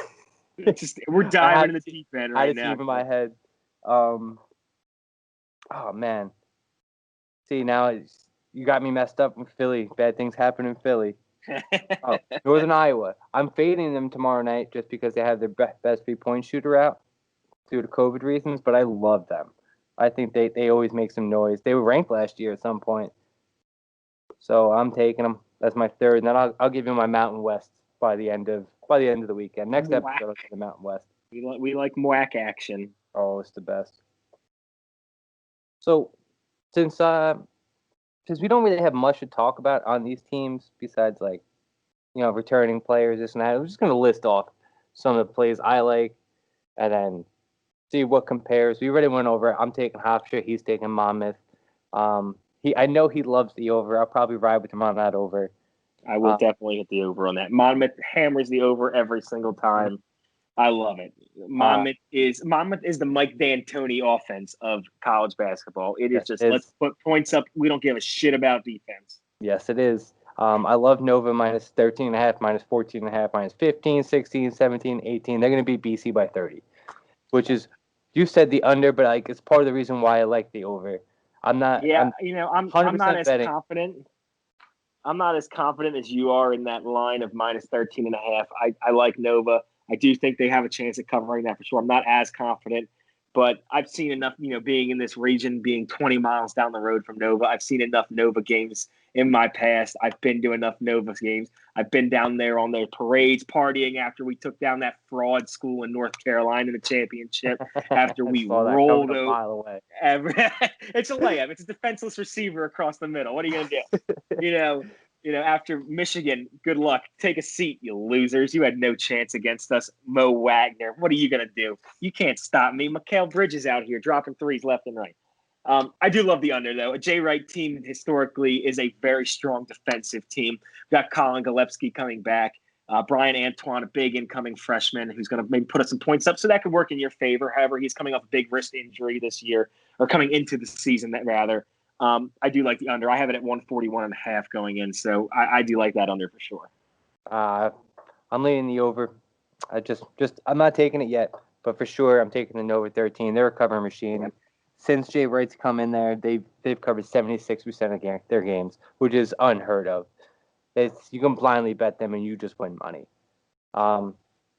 We're diving in the deep end right now. I had a team in my head. Oh man. See, now you got me messed up in Philly. Bad things happen in Philly. Northern Iowa. I'm fading them tomorrow night just because they have their best 3-point shooter out due to COVID reasons, but I love them. I think they always make some noise. They were ranked last year at some point. So I'm taking them. That's my third. And then I'll give you my Mountain West by the end of the weekend. Next episode, I'll the Mountain West. We like MWAC action. Oh, it's the best. So since we don't really have much to talk about on these teams besides returning players, this and that, I'm just gonna list off some of the plays I like and then see what compares. We already went over it. I'm taking Hofstra, he's taking Monmouth. I know he loves the over. I'll probably ride with him on that over. I will definitely hit the over on that. Monmouth hammers the over every single time. I love it. Monmouth is the Mike D'Antoni offense of college basketball. It is Yes, just it let's is. put points up. We don't give a shit about defense. Yes, it is. I love Nova minus 13.5, minus 14.5, minus 15, 16, 17, 18. They're going to beat BC by 30, which is, you said the under, but like it's part of the reason why I like the over. Yeah, I'm I'm not 100% as betting. confident. I'm not as confident as you are in that line of minus 13 and a half. I like Nova. I do think they have a chance at covering that for sure. I'm not as confident, but I've seen enough, being in this region, being 20 miles down the road from Nova. I've seen enough Nova games in my past. I've been to enough Nova games. I've been down there on their parades, partying after we took down that fraud school in North Carolina in the championship, after I we saw that coming rolled a over. mile away. It's a layup. It's a defenseless receiver across the middle. What are you going to do? You know, after Michigan, good luck. Take a seat, you losers. You had no chance against us. Mo Wagner. What are you going to do? You can't stop me. Mikal Bridges out here dropping threes left and right. I do love the under, though. A Jay Wright team historically is a very strong defensive team. We've got Colin Gillespie coming back. Brian Antoine, a big incoming freshman who's going to maybe put us some points up. So that could work in your favor. However, he's coming off a big wrist injury this year, or coming into the season, rather. I do like the under. I have it at 141.5 going in. So I do like that under for sure. Uh, I'm leaning the over. I'm not taking it yet, but for sure I'm taking the Nova 13. They're a covering machine. Yep. Since Jay Wright's come in there, they've covered 76% of their games, which is unheard of. You can blindly bet them and you just win money. Um,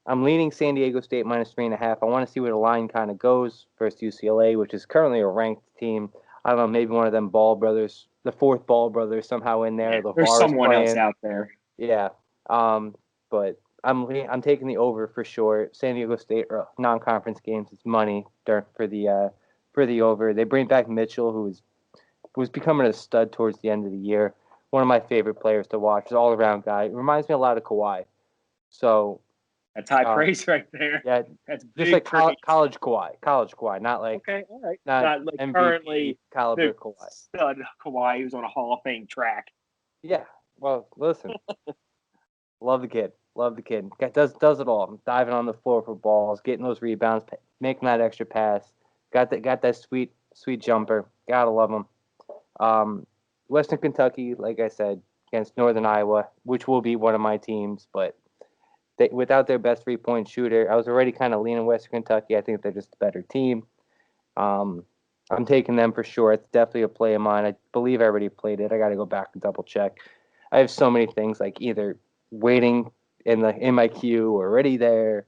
I'm leaning San Diego State minus 3.5. I want to see where the line kind of goes versus UCLA, which is currently a ranked team. I don't know, maybe one of them Ball brothers, the fourth Ball brothers, somehow in there. Yeah, there's LeVar is someone else playing. out there. Yeah. But I'm taking the over for sure. San Diego State non-conference games, it's money for the over. They bring back Mitchell, who was becoming a stud towards the end of the year. One of my favorite players to watch. He's an all-around guy. It reminds me a lot of Kawhi. So That's high uh, praise right there. yeah, That's just big like praise. college Kawhi, Okay, all right. not Not like MVP currently caliber the Kawhi. stud Kawhi who's on a Hall of Fame track. Yeah. Well, listen, love the kid. Love the kid. Does it all. Diving on the floor for balls, getting those rebounds, making that extra pass. Got that sweet jumper. Gotta love him. Western Kentucky, like I said, against Northern Iowa, which will be one of my teams, but without their best 3-point shooter, I was already kind of leaning Western Kentucky. I think they're just a better team. Um, I'm taking them for sure. It's definitely a play of mine. I believe I already played it. I got to go back and double check. I have so many things like either waiting in my queue or already there.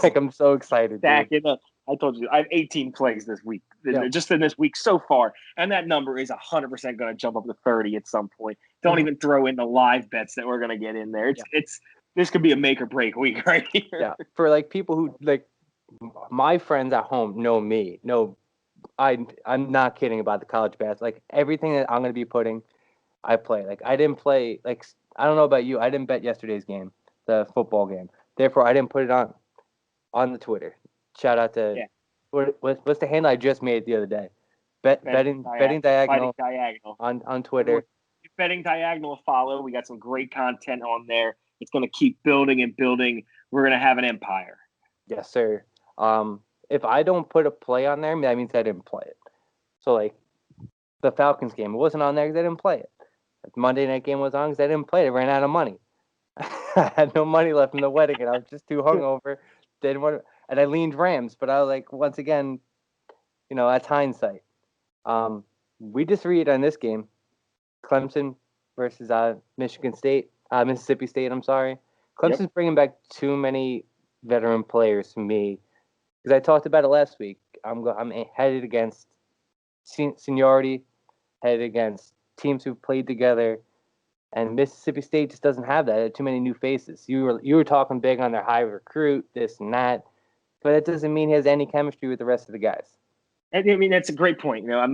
Like I'm so excited, dude. Stacking up. I told you I have 18 plays this week, Yep. just in this week so far, and that number is 100% going to jump up to 30 at some point. Don't even throw in the live bets that we're going to get in there. It's this could be a make or break week right here. Yeah, for like people who like my friends at home know me. No, I'm not kidding about the college basketball. Like everything that I'm going to be putting, I play. Like I didn't play. Like I don't know about you. I didn't bet yesterday's game, the football game. Therefore, I didn't put it on the Twitter. Shout out to what's the handle I just made the other day? Betting diagonal on Twitter. Betting diagonal follow. We got some great content on there. It's going to keep building and building. We're going to have an empire. Yes, sir. If I don't put a play on there, that means I didn't play it. So like the Falcons game, it wasn't on there because I didn't play it. The Monday night game was on because I didn't play it. I ran out of money. I had no money left from the wedding, and I was just too hungover. Didn't want to, and I leaned Rams, but I was like, once again, that's hindsight. We just read on this game, Clemson versus Michigan State, Mississippi State. I'm sorry, Clemson's bringing back too many veteran players to me because I talked about it last week. I'm headed against seniority, headed against teams who've played together. And Mississippi State just doesn't have that. Too many new faces. You were talking big on their high recruit, this and that, but that doesn't mean he has any chemistry with the rest of the guys. I mean, that's a great point. I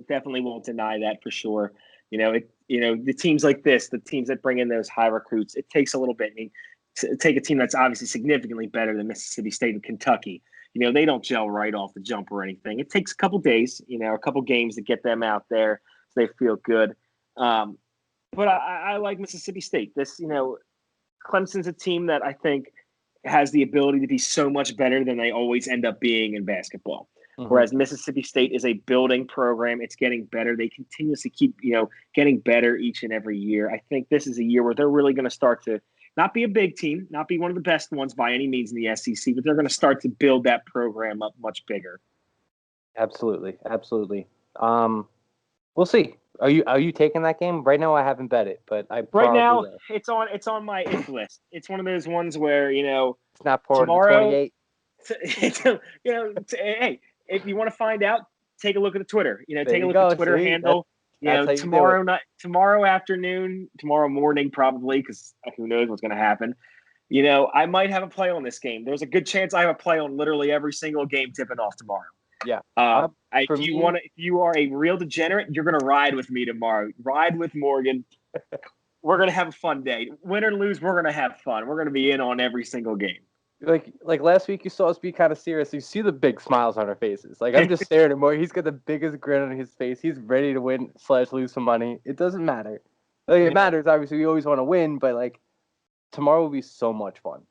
definitely won't deny that for sure. The teams like this, the teams that bring in those high recruits, it takes a little bit. I mean, to take a team that's obviously significantly better than Mississippi State and Kentucky, they don't gel right off the jump or anything. It takes a couple days, a couple games to get them out there so they feel good. But I like Mississippi State. Clemson's a team that I think has the ability to be so much better than they always end up being in basketball. Mm-hmm. Whereas Mississippi State is a building program. It's getting better. They continuously keep, getting better each and every year. I think this is a year where they're really going to start to not be a big team, not be one of the best ones by any means in the SEC, but they're going to start to build that program up much bigger. Absolutely. We'll see. Are you taking that game? Right now I haven't bet it, but I Right now will. it's on my if list. It's one of those ones where, It's not pouring tomorrow, 28. Hey, if you want to find out, take a look at the Twitter. There Take a you look go. at the Twitter See? handle. That's how you Tomorrow do it. night, tomorrow afternoon, tomorrow morning, probably, because who knows what's going to happen. I might have a play on this game. There's a good chance I have a play on literally every single game tipping off tomorrow. Yeah. If you are a real degenerate, you're going to ride with me tomorrow. Ride with Morgan. We're going to have a fun day. Win or lose, we're going to have fun. We're going to be in on every single game. Like last week, you saw us be kind of serious. You see the big smiles on our faces. Like, I'm just staring at Morgan. He's got the biggest grin on his face. He's ready to win / lose some money. It doesn't matter. It matters. Obviously, we always want to win, but like tomorrow will be so much fun.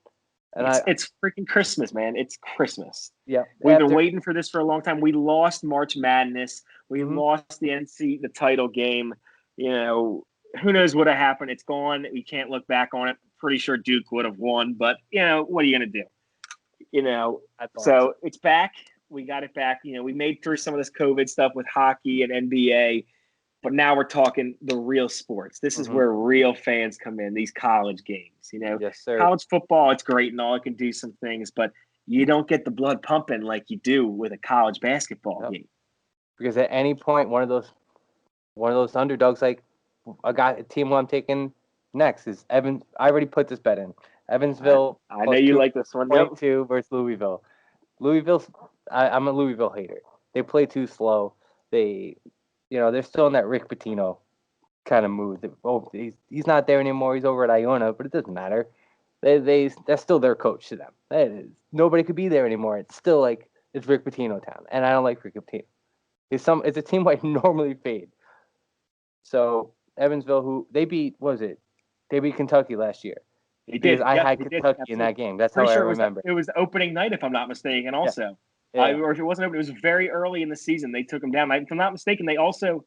And it's freaking Christmas, man. It's Christmas. Yeah. We've been waiting for this for a long time. We lost March Madness. We Mm-hmm. lost the title game. Who knows what have happened? It's gone. We can't look back on it. Pretty sure Duke would have won, but what are you going to do? So it's back. We got it back. We made through some of this COVID stuff with hockey and NBA, but now we're talking the real sports. This is where real fans come in, these college games. Yes, sir. College football, it's great and all. It can do some things, but you don't get the blood pumping like you do with a college basketball game. Because at any point, one of those underdogs, like a team who I'm taking next is Evans. I already put this bet in. Evansville. I know you like this one. 2 versus Louisville. I'm a Louisville hater. They play too slow. They're still in that Rick Pitino kind of mood. He's not there anymore. He's over at Iona, but it doesn't matter. That's still their coach to them. Nobody could be there anymore. It's still like it's Rick Pitino town, and I don't like Rick Pitino. It's a team I normally fade. So Evansville, who they beat, they beat Kentucky last year. They did. I had Kentucky in that game. That's how I remember. It was the opening night, if I'm not mistaken. Also, or if it wasn't open, it was very early in the season. They took them down. If I'm not mistaken, they also.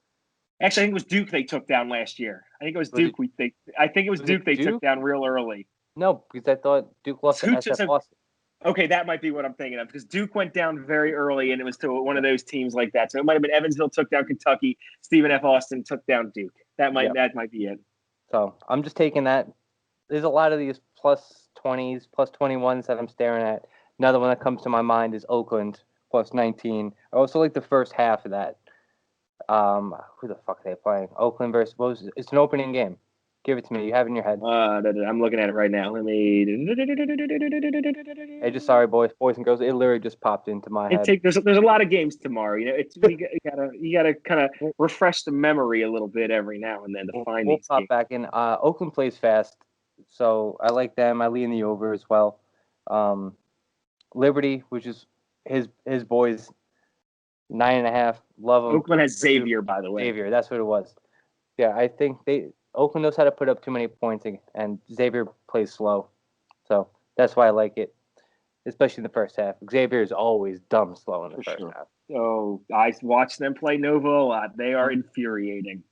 Actually, I think it was Duke they took down last year. I think it was Duke. I think it was Duke they took down real early. No, because I thought Duke lost to SF Boston. Okay, that might be what I'm thinking of, because Duke went down very early, and it was to one of those teams like that. So it might have been Evansville took down Kentucky, Stephen F. Austin took down Duke. That might be it. So I'm just taking that. There's a lot of these plus 20s, plus 21s that I'm staring at. Another one that comes to my mind is Oakland plus 19. I also like the first half of that. Who the fuck are they playing? Oakland versus it's an opening game. Give it to me. You have it in your head. I'm looking at it right now. Let me. Hey, just sorry, boys and girls. It literally just popped into my head. There's a lot of games tomorrow. You gotta kind of refresh the memory a little bit every now and then to find these pop games. Back in. Oakland plays fast, so I like them. I lean the over as well. Liberty, which is his boys, 9.5. Love them. Oakland has Xavier, by the way. Xavier, that's what it was. Yeah, I think Oakland knows how to put up too many points, and Xavier plays slow. So that's why I like it, especially in the first half. Xavier is always dumb slow in the first half. So I watch them play Nova a lot. They are infuriating.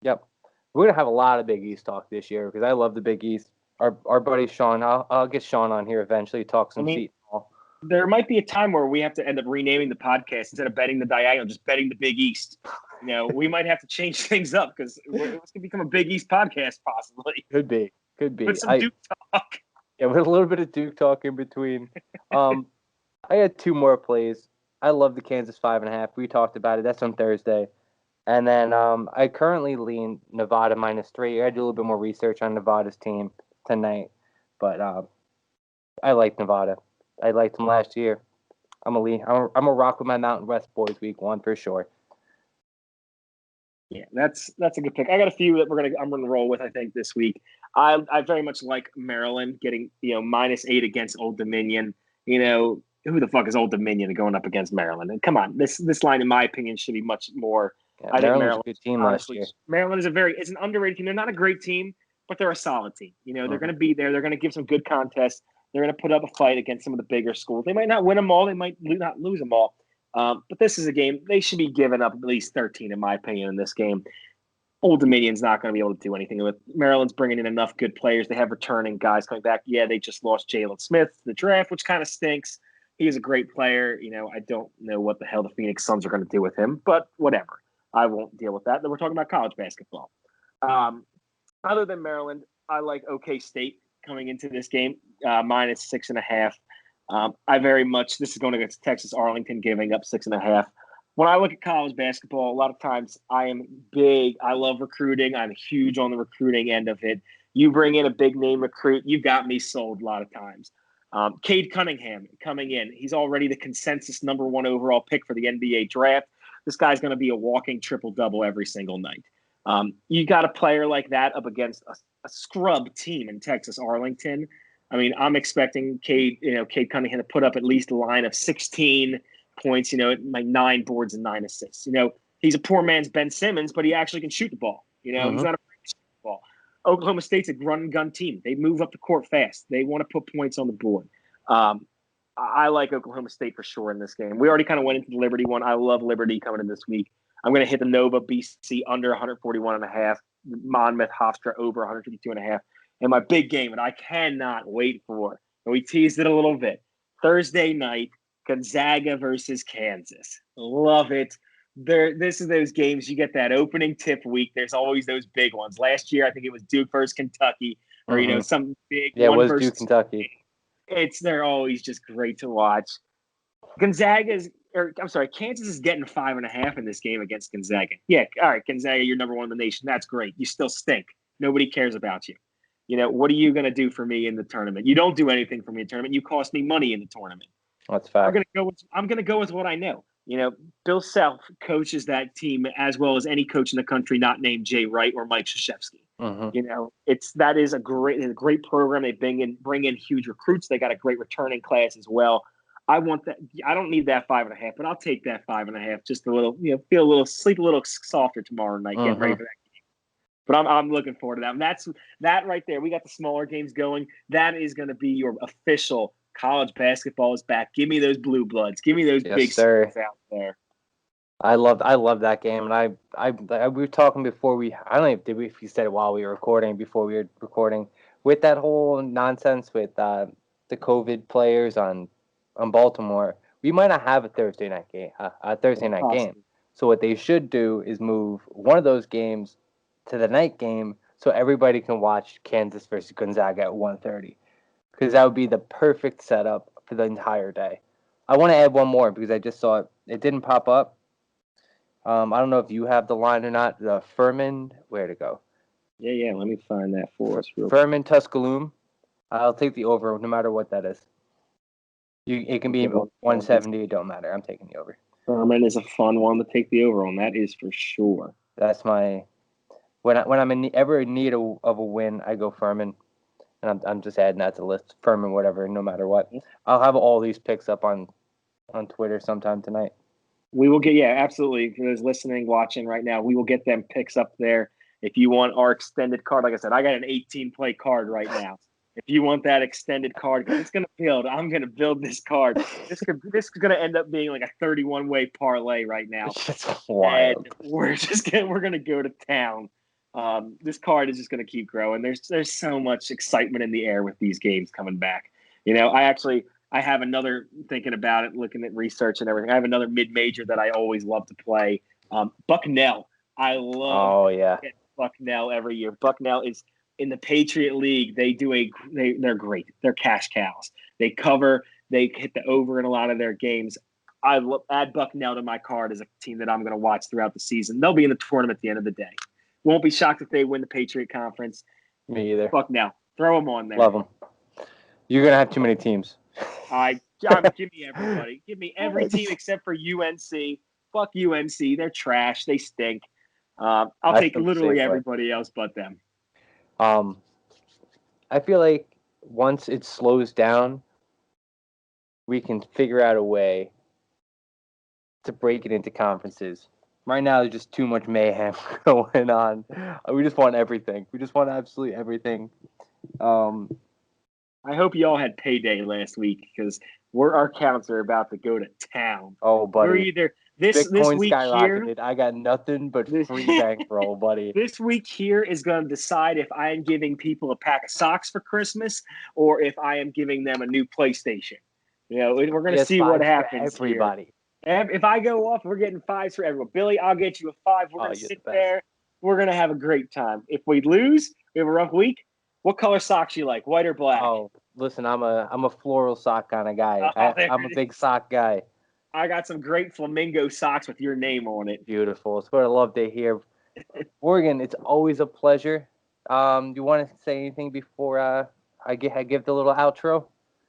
Yep. We're going to have a lot of Big East talk this year because I love the Big East. Our buddy Sean, I'll get Sean on here eventually, talk some Seton Hall. There might be a time where we have to end up renaming the podcast instead of betting the diagonal, just betting the Big East. We might have to change things up because it's going to become a Big East podcast possibly. Could be. With some Duke talk. Yeah, with a little bit of Duke talk in between. I had 2 more plays. I love the Kansas 5.5. We talked about it. That's on Thursday. And then I currently lean Nevada -3. I do a little bit more research on Nevada's team tonight. But I like Nevada. I liked them last year. I'm a rock with my Mountain West boys week 1 for sure. Yeah, that's a good pick. I got a few that I'm gonna roll with, I think, this week. I very much like Maryland getting -8 against Old Dominion. Who the fuck is Old Dominion going up against Maryland? And come on, this line, in my opinion, should be much more. Yeah, I think Maryland's a good team honestly, last year. Maryland is an underrated team. They're not a great team, but they're a solid team. They're going to be there. They're going to give some good contests. They're going to put up a fight against some of the bigger schools. They might not win them all. They might not lose them all. But this is a game they should be giving up at least 13, in my opinion, in this game. Old Dominion's not going to be able to do anything with Maryland's bringing in enough good players. They have returning guys coming back. Yeah, they just lost Jalen Smith to the draft, which kind of stinks. He is a great player. I don't know what the hell the Phoenix Suns are going to do with him, but whatever. I won't deal with that. Then we're talking about college basketball. Other than Maryland, I like OK State coming into this game, minus 6.5. This is going against Texas Arlington, giving up 6.5. When I look at college basketball, a lot of times I am big. I love recruiting. I'm huge on the recruiting end of it. You bring in a big name recruit, you've got me sold a lot of times. Cade Cunningham coming in. He's already the consensus number 1 overall pick for the NBA draft. This guy's going to be a walking triple-double every single night. You got a player like that up against a scrub team in Texas Arlington. I mean, I'm expecting Cade Cunningham to put up at least a line of 16 points, like 9 boards and 9 assists. He's a poor man's Ben Simmons, but he actually can shoot the ball. He's not afraid to shoot the ball. Oklahoma State's a run and gun team. They move up the court fast. They want to put points on the board. I like Oklahoma State for sure in this game. We already kind of went into the Liberty one. I love Liberty coming in this week. I'm going to hit the Nova BC under 141.5, Monmouth Hofstra over 152.5. And my big game, and I cannot wait for, and we teased it a little bit, Thursday night, Gonzaga versus Kansas. Love it. This is those games you get that opening tip week. There's always those big ones. Last year, I think it was Duke versus Kentucky, or some big. Yeah, it was Duke Kentucky. They're always just great to watch. Kansas is getting 5.5 in this game against Gonzaga. Yeah, all right, Gonzaga, you're number 1 in the nation. That's great. You still stink. Nobody cares about you. What are you going to do for me in the tournament? You don't do anything for me in the tournament. You cost me money in the tournament. That's fact. I'm going to go with what I know. Bill Self coaches that team as well as any coach in the country not named Jay Wright or Mike Krzyzewski. That is a great program. They bring in huge recruits. They got a great returning class as well. I want that. I don't need that 5.5, but I'll take that 5.5. Just a little, sleep a little softer tomorrow night. Get ready for that game. But I'm looking forward to that. And that's that right there. We got the smaller games going. That is going to be your official college basketball is back. Give me those blue bloods. Give me those big stars out there. I love that game, and we were talking before I don't know if we said it while we were recording, before we were recording, with that whole nonsense with the COVID players on Baltimore. We might not have a Thursday night game. So what they should do is move one of those games to the night game so everybody can watch Kansas versus Gonzaga at 1:30, because that would be the perfect setup for the entire day. I want to add one more because I just saw it didn't pop up. I don't know if you have the line or not. The Furman, where'd it go? Yeah. Let me find that for us. Furman Tuscaloosa. I'll take the over no matter what that is. It can be 170. It don't matter. I'm taking the over. Furman is a fun one to take the over on. That is for sure. That's my when I'm ever in need of a win, I go Furman, and I'm just adding that to the list. Furman, whatever, no matter what. I'll have all these picks up on Twitter sometime tonight. We will get, absolutely. For those listening, watching right now, we will get them picks up there. If you want our extended card, like I said, I got an 18-play card right now. If you want that extended card, I'm going to build this card. This is going to end up being like a 31-way parlay right now. That's wild. And we're going to go to town. This card is just going to keep growing. There's so much excitement in the air with these games coming back. I have another, thinking about it, looking at research and everything, I have another mid-major that I always love to play. Bucknell. I love Bucknell every year. Bucknell is in the Patriot League. They're great. They're cash cows. They cover. They hit the over in a lot of their games. Add Bucknell to my card as a team that I'm going to watch throughout the season. They'll be in the tournament at the end of the day. Won't be shocked if they win the Patriot Conference. Me either. Bucknell. Throw them on there. Love them. You're going to have too many teams. Give me everybody. Give me every team except for UNC. Fuck UNC. They're trash. They stink. I'll take literally everybody else but them. I feel like once it slows down, we can figure out a way to break it into conferences. Right now, there's just too much mayhem going on. We just want everything. We just want absolutely everything. I hope you all had payday last week because our accounts are about to go to town. Oh, We're buddy. either this Bitcoin week here. skyrocketed. I got nothing but This, free bankroll, buddy. this week here is going to decide if I am giving people a pack of socks for Christmas or if I am giving them a new PlayStation. We're going to see what PS5s for happens here. everybody. If I go off, we're getting fives for everyone. Billy, I'll get you a five. We're going to You're sit the best. there. We're going to have a great time. If we lose, we have a rough week. What color socks you like, white or black? Oh, listen, I'm a floral sock kind of guy. There I'm a it is. big sock guy. I got some great flamingo socks with your name on it. Beautiful. It's what I love to hear. Morgan, it's always a pleasure. You want to say anything before I give the little outro?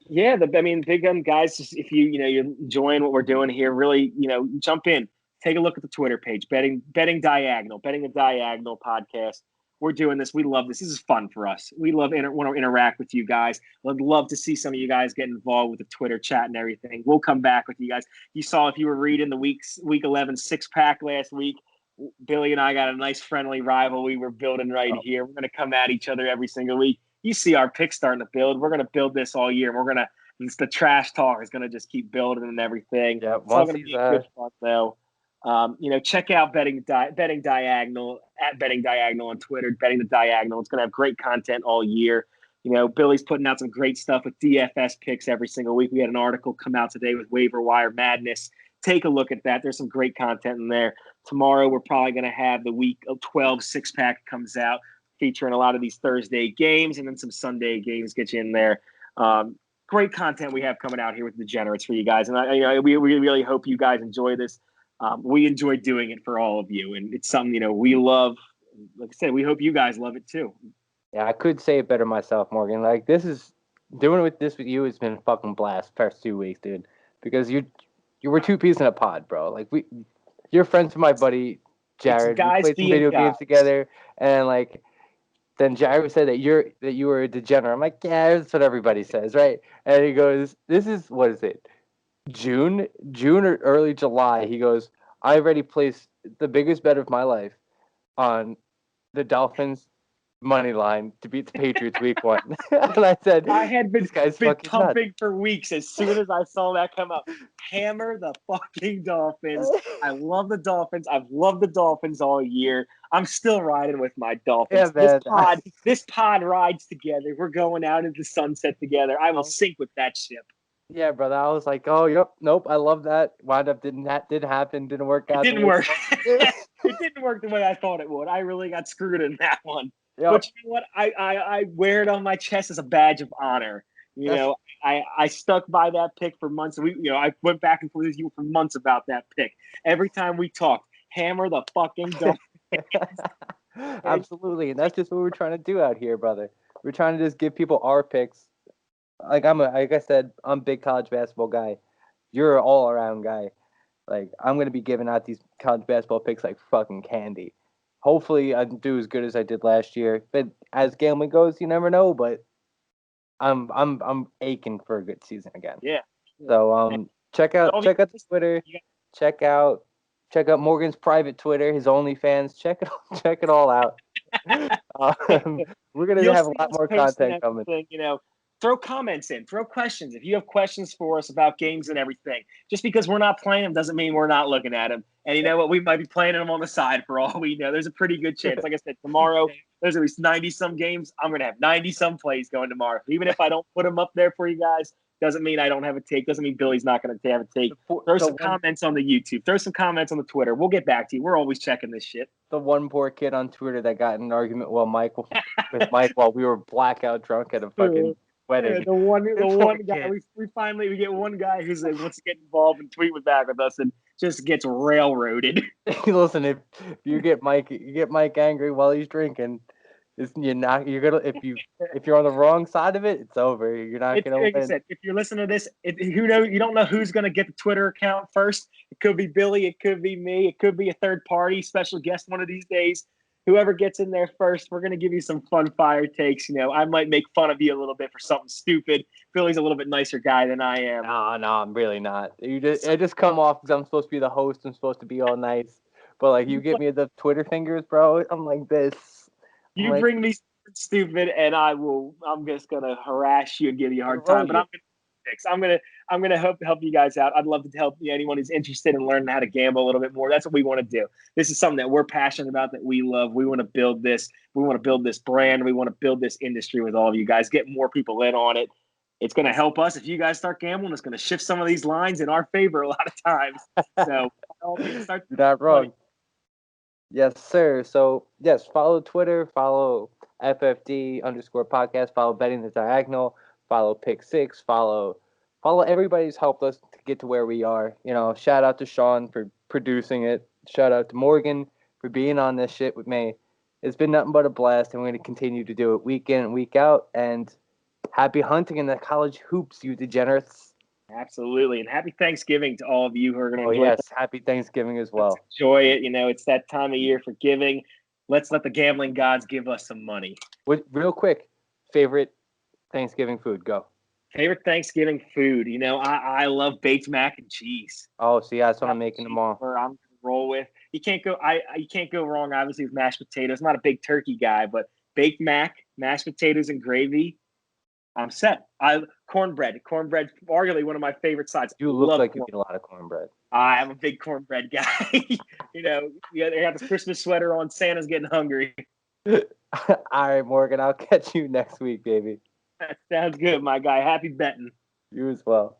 Yeah, big guys. If you're enjoying what we're doing here, really, jump in, take a look at the Twitter page, betting the diagonal podcast. We're doing this. We love this. This is fun for us. We want to interact with you guys. I'd love to see some of you guys get involved with the Twitter chat and everything. We'll come back with you guys. You saw if you were reading the week 11 6-pack last week. Billy and I got a nice friendly rivalry we're building right here. We're going to come at each other every single week. You see our picks starting to build. We're going to build this all year. The trash talk is going to just keep building and everything. Yeah, it's all going to be good fun though. Check out betting diagonal at betting diagonal on Twitter. Betting the diagonal. It's going to have great content all year. Billy's putting out some great stuff with DFS picks every single week. We had an article come out today with Waiver Wire Madness. Take a look at that. There's some great content in there. Tomorrow we're probably going to have the week of 12 6-pack comes out, featuring a lot of these Thursday games and then some Sunday games get you in there. Great content we have coming out here with Degenerates for you guys, and we really hope you guys enjoy this. We enjoy doing it for all of you, and it's something we love. Like I said, we hope you guys love it too. Yeah, I could say it better myself, Morgan. Like doing it with you has been a fucking blast first 2 weeks, dude. Because you were two peas in a pod, bro. Like you're friends with my buddy Jared. We played some video games together, and then Jared said that you were a degenerate. I'm like, yeah, that's what everybody says, right? And he goes, "This is what is it? June or early July?" He goes, "I already placed the biggest bet of my life on the Dolphins money line to beat the Patriots week 1." And I said, I had been pumping nuts. for weeks as soon as I saw that come up. Hammer the fucking Dolphins. I love the Dolphins. I've loved the Dolphins all year. I'm still riding with my Dolphins. Yeah, this pod rides together. We're going out into the sunset together. I will sink with that ship. Yeah, brother. I was like, oh, yep, nope. I love that. Wound up didn't happen. Didn't work out. It didn't work. It didn't work the way I thought it would. I really got screwed in that one. Yep. But you know what? I wear it on my chest as a badge of honor. I stuck by that pick for months. I went back and forth with you for months about that pick. Every time we talked, hammer the fucking Dolphins. Absolutely, and that's just what we're trying to do out here, brother. We're trying to just give people our picks. Like I said, I'm a big college basketball guy. You're an all around guy. Like I'm gonna be giving out these college basketball picks like fucking candy. Hopefully, I do as good as I did last year. But as gambling goes, you never know. But I'm aching for a good season again. Yeah. So check out the Twitter. Check out Morgan's private Twitter, his OnlyFans. Check it all out. We're gonna have a lot more content coming. Throw comments in, throw questions. If you have questions for us about games and everything, just because we're not playing them doesn't mean we're not looking at them. And you know what? We might be playing them on the side for all we know. There's a pretty good chance. Like I said, tomorrow there's at least 90-some games. I'm going to have 90-some plays going tomorrow. Even if I don't put them up there for you guys, doesn't mean I don't have a take. Doesn't mean Billy's not going to have a take. Throw some comments on the YouTube. Throw some comments on the Twitter. We'll get back to you. We're always checking this shit. The one poor kid on Twitter that got in an argument with Mike while we were blackout drunk at a fucking wedding. Yeah, the one guy we get one guy who's like wants to get involved and tweet back with us and just gets railroaded. Listen, if you get Mike angry while he's drinking, if you're on the wrong side of it, it's over. You're not gonna win. Like I said, if you're listening to this, you don't know who's gonna get the Twitter account first. It could be Billy, it could be me, it could be a third party special guest one of these days. Whoever gets in there first, we're going to give you some fun fire takes. I might make fun of you a little bit for something stupid. Billy's a little bit nicer guy than I am. No, I'm really not. I just come off because I'm supposed to be the host. I'm supposed to be all nice. But, you get me the Twitter fingers, bro, I'm like this. You bring me stupid, and I'm just gonna harass you and give you a hard time. But You. I'm gonna fix. I'm gonna help you guys out. I'd love to help anyone who's interested in learning how to gamble a little bit more. That's what we want to do. This is something that we're passionate about, that we love. We want to build this. We want to build this brand. We want to build this industry with all of you guys. Get more people in on it. It's going to help us if you guys start gambling. It's going to shift some of these lines in our favor a lot of times. So, by all means, start. You're not wrong. Yes, sir. So, yes, follow Twitter, follow FFD_podcast, follow Betting the Diagonal, follow Pick Six, follow everybody who's helped us to get to where we are. You know, shout out to Sean for producing it. Shout out to Morgan for being on this shit with me. It's been nothing but a blast, and we're going to continue to do it week in and week out. And happy hunting in the college hoops, you degenerates. Absolutely. And happy Thanksgiving to all of you who are going to enjoy yes, happy Thanksgiving as well. Let's enjoy it. You know, it's that time of year for giving. Let's let the gambling gods give us some money. Real quick, favorite Thanksgiving food? Go. Favorite Thanksgiving food? You know, I love baked mac and cheese. Oh, see, that's what I'm making tomorrow. I'm going to roll with. You can't go wrong, obviously, with mashed potatoes. I'm not a big turkey guy, but baked mac, mashed potatoes, and gravy, I'm set. Cornbread, arguably one of my favorite sides. You look like you eat a lot of cornbread. I'm a big cornbread guy. You know, they got the Christmas sweater on. Santa's getting hungry. All right, Morgan. I'll catch you next week, baby. That sounds good, my guy. Happy betting. You as well.